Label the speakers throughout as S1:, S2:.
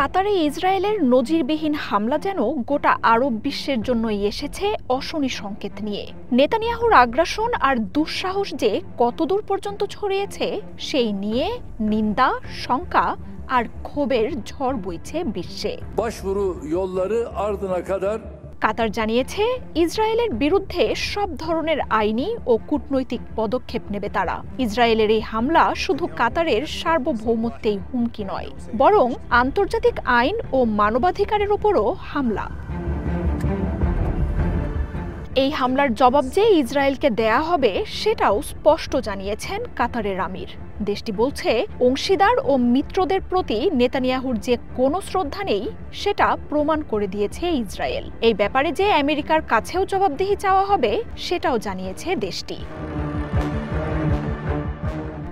S1: কাতারে ইসরায়েলের নজিরবিহীন হামলা যেন গোটা আরব বিশ্বের জন্যই এসেছে অশনি সংকেত নিয়ে। নেতানিয়াহুর আগ্রাসন আর দুঃসাহস যে কতদূর পর্যন্ত ছড়িয়েছে সেই নিয়ে নিন্দা, শঙ্কা আর ক্ষোভের ঝড় বইছে বিশ্বে।
S2: Başvuru yolları ardına kadar
S1: কাতার জানিয়েছে ইসরায়েলের বিরুদ্ধে সব ধরনের আইনি ও কূটনৈতিক পদক্ষেপ নেবে তারা। ইসরায়েলের এই হামলা শুধু কাতারের সার্বভৌমত্বেই হুমকি নয়, বরং আন্তর্জাতিক আইন ও মানবাধিকারের উপরও হামলা। এই হামলার জবাব যে ইসরায়েলকে দেয়া হবে সেটাও স্পষ্ট জানিয়েছেন কাতারের আমির। দেশটি বলছে, অংশীদার ও মিত্রদের প্রতি নেতানিয়াহুর যে কোনো শ্রদ্ধা নেই সেটা প্রমাণ করে দিয়েছে ইসরায়েল। এই ব্যাপারে যে আমেরিকার কাছেও জবাবদিহি চাওয়া হবে সেটাও জানিয়েছে দেশটি।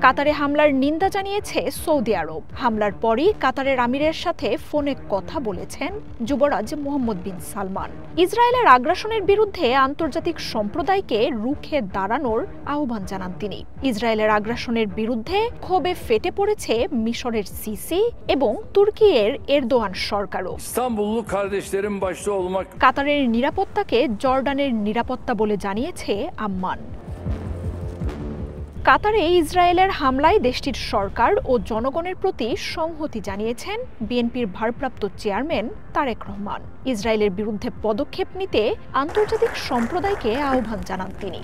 S1: কাতারে হামলার নিন্দা জানিয়েছে সৌদি আরব। হামলার পরই কাতারের আমিরের সাথে ফোনে কথা বলেছেন যুবরাজ মোহাম্মদ বিন সালমান। ইসরায়েলের আগ্রাসনের বিরুদ্ধে আন্তর্জাতিক সম্প্রদায়কে রুখে দাঁড়ানোর আহ্বান জানান তিনি। ইসরায়েলের আগ্রাসনের বিরুদ্ধে ক্ষোভে ফেটে পড়েছে মিশরের সিসি এবং তুর্কির এরদোয়ান সরকারও। কাতারের নিরাপত্তাকে জর্ডানের নিরাপত্তা বলে জানিয়েছে আম্মান। কাতারে ইসরায়েলের হামলায় দেশটির সরকার ও জনগণের প্রতি সংহতি জানিয়েছেন বিএনপির ভারপ্রাপ্ত চেয়ারম্যান তারেক রহমান। ইসরায়েলের বিরুদ্ধে পদক্ষেপ নিতে আন্তর্জাতিক সম্প্রদায়কে আহ্বান জানান তিনি।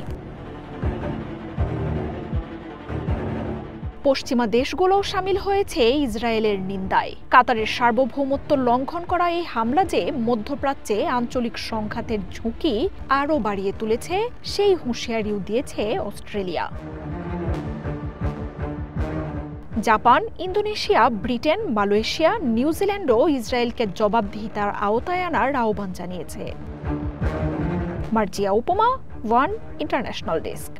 S1: পশ্চিমা দেশগুলোও শামিল হয়েছে ইসরায়েলের নিন্দায়। কাতারের সার্বভৌমত্ব লঙ্ঘন করা এই হামলা যে মধ্যপ্রাচ্যে আঞ্চলিক সংঘাতের ঝুঁকি আরও বাড়িয়ে তুলেছে সেই হুঁশিয়ারিও দিয়েছে Australia. Japan, Indonesia, Britain, Malaysia, নিউজিল্যান্ডও ইসরায়েলকে জবাবদিহিতার আওতায় আনার আহ্বান জানিয়েছে। মার্জিয়া উপমা, ওয়ান ইন্টারন্যাশনাল ডেস্ক।